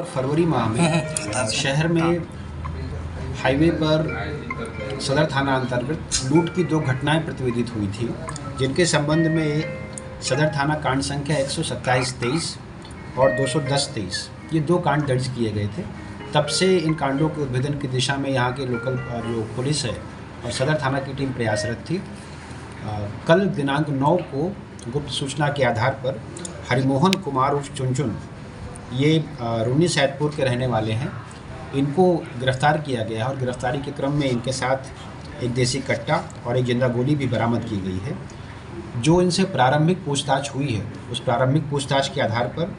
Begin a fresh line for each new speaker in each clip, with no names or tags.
और फरवरी माह में शहर में हाईवे पर सदर थाना अंतर्गत लूट की 2 घटनाएं प्रतिवेदित हुई थी, जिनके संबंध में सदर थाना कांड संख्या 127-23 और 210-23 ये 2 कांड दर्ज किए गए थे। तब से इन कांडों के उद्भेदन की दिशा में यहाँ के लोकल जो पुलिस है और सदर थाना की टीम प्रयासरत थी। कल दिनांक 9 को गुप्त सूचना के आधार पर हरिमोहन कुमार उर्फ चुनचुन, ये रूनी सैदपुर के रहने वाले हैं, इनको गिरफ्तार किया गया और गिरफ्तारी के क्रम में इनके साथ एक देसी कट्टा और एक जिंदा गोली भी बरामद की गई है। जो इनसे प्रारंभिक पूछताछ हुई है, उस प्रारंभिक पूछताछ के आधार पर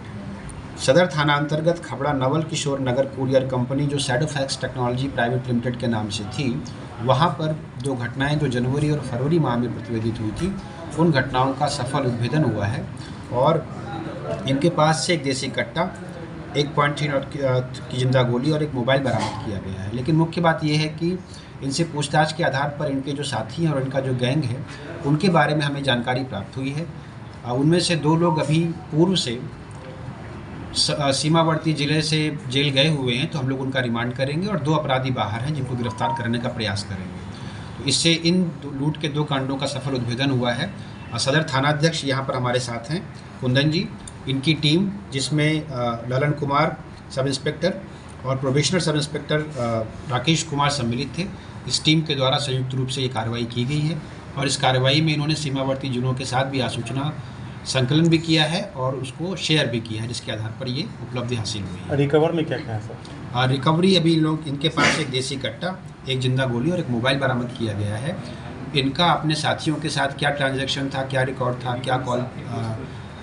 सदर थाना अंतर्गत खबड़ा नवल किशोर नगर कुरियर कंपनी जो सैडोफैक्स टेक्नोलॉजी प्राइवेट लिमिटेड के नाम से थी, वहाँ पर 2 घटनाएं जो जनवरी और फरवरी माह में प्रतिवेदित हुई थी, उन घटनाओं का सफल उद्भेदन हुआ है और इनके पास से एक देसी कट्टा, 1.3 की जिंदा गोली और एक मोबाइल बरामद किया गया है। लेकिन मुख्य बात यह है कि इनसे पूछताछ के आधार पर इनके जो साथी हैं और इनका जो गैंग है, उनके बारे में हमें जानकारी प्राप्त हुई है। उनमें से 2 लोग अभी पूर्व से सीमावर्ती ज़िले से जेल गए हुए हैं, तो हम लोग उनका रिमांड करेंगे और 2 अपराधी बाहर हैं जिनको गिरफ्तार करने का प्रयास करेंगे। तो इससे इन लूट के 2 कांडों का सफल उद्भेदन हुआ है। सदर थानाध्यक्ष यहाँ पर हमारे साथ हैं कुंदन जी, इनकी टीम जिसमें ललन कुमार सब इंस्पेक्टर और probationer sub inspector Rakesh Kumar सम्मिलित थे। इस टीम के द्वारा संयुक्त रूप से ये कार्रवाई की गई है और इस कार्रवाई में इन्होंने सीमावर्ती जिलों के साथ भी आसूचना संकलन भी किया है और उसको शेयर भी किया है, जिसके आधार पर ये उपलब्धि हासिल हुई है।
रिकवर में क्या क्या है सर?
रिकवरी अभी लोग इनके पास एक देसी कट्टा, एक जिंदा गोली और एक मोबाइल बरामद किया गया है। इनका अपने साथियों के साथ क्या ट्रांजैक्शन था, क्या रिकॉर्ड था, क्या कॉल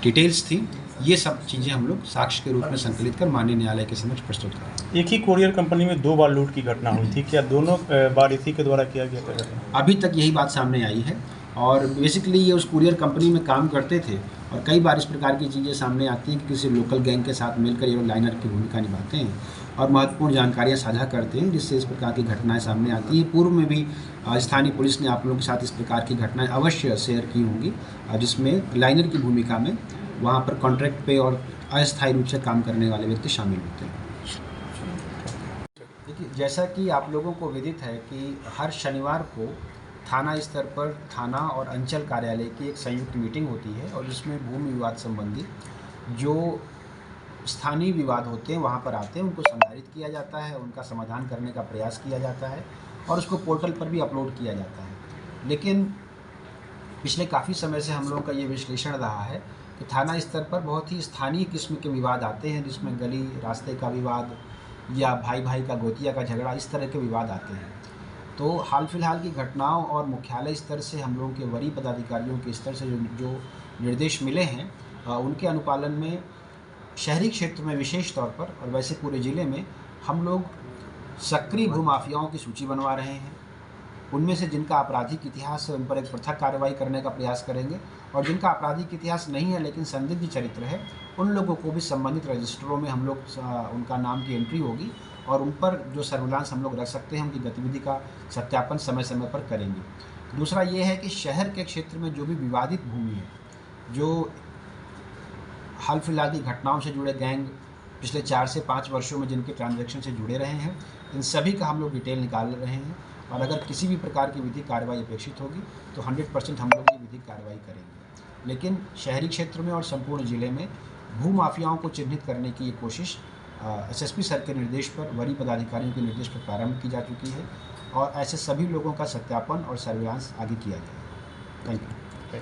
डिटेल्स थी, ये सब चीज़ें हम लोग साक्ष्य के रूप में संकलित कर माननीय न्यायालय के समक्ष प्रस्तुत करें।
एक ही कोरियर कंपनी में 2 बार लूट की घटना हुई थी, क्या दोनों बार इसी के द्वारा किया गया था?
अभी तक यही बात सामने आई है और बेसिकली ये उस कुरियर कंपनी में काम करते थे और कई बार इस प्रकार की चीज़ें सामने आती हैं कि किसी लोकल गैंग के साथ मिलकर ये लोग लाइनर की भूमिका निभाते हैं और महत्वपूर्ण जानकारियां साझा करते हैं, जिससे इस प्रकार की घटनाएं सामने आती हैं। पूर्व में भी स्थानीय पुलिस ने आप लोगों के साथ इस प्रकार की घटनाएं अवश्य शेयर की होंगी, जिसमें लाइनर की भूमिका में वहाँ पर कॉन्ट्रैक्ट पे और अस्थायी रूप से काम करने वाले व्यक्ति शामिल होते हैं। देखिए, जैसा कि आप लोगों को विदित है कि हर शनिवार को थाना स्तर पर थाना और अंचल कार्यालय की एक संयुक्त मीटिंग होती है और जिसमें भूमि विवाद संबंधी जो स्थानीय विवाद होते हैं वहाँ पर आते हैं, उनको संधारित किया जाता है, उनका समाधान करने का प्रयास किया जाता है और उसको पोर्टल पर भी अपलोड किया जाता है। लेकिन पिछले काफ़ी समय से हम लोगों का ये विश्लेषण रहा है कि थाना स्तर पर बहुत ही स्थानीय किस्म के विवाद आते हैं, जिसमें गली रास्ते का विवाद या भाई भाई का गोतिया का झगड़ा, इस तरह के विवाद आते हैं। तो हाल फिलहाल की घटनाओं और मुख्यालय स्तर से हम लोगों के वरीय पदाधिकारियों के स्तर से जो निर्देश मिले हैं, उनके अनुपालन में शहरी क्षेत्र में विशेष तौर पर और वैसे पूरे ज़िले में हम लोग सक्रिय भूमाफियाओं की सूची बनवा रहे हैं। उनमें से जिनका आपराधिक इतिहास है उन पर एक पृथक कार्रवाई करने का प्रयास करेंगे और जिनका आपराधिक इतिहास नहीं है लेकिन संदिग्ध चरित्र है, उन लोगों को भी संबंधित रजिस्टरों में हम लोग उनका नाम की एंट्री होगी और उन पर जो सर्विलांस हम लोग रख सकते हैं, उनकी गतिविधि का सत्यापन समय समय पर करेंगे। दूसरा ये है कि शहर के क्षेत्र में जो भी विवादित भूमि है, जो हाल फिलहाल की घटनाओं से जुड़े गैंग पिछले 4 से 5 वर्षों में जिनके ट्रांजैक्शन से जुड़े रहे हैं, इन सभी का हम लोग डिटेल निकाल रहे हैं और अगर किसी भी प्रकार की विधिक कार्रवाई अपेक्षित होगी तो 100% हम लोग ये विधिक कार्रवाई करेंगे। लेकिन शहरी क्षेत्र में और संपूर्ण ज़िले में भूमाफियाओं को चिन्हित करने की ये कोशिश एसएसपी सर के निर्देश पर, वरीय पदाधिकारियों के निर्देश पर प्रारंभ की जा चुकी है और ऐसे सभी लोगों का सत्यापन और सर्विलांस आगे किया जाएगा। Thank you.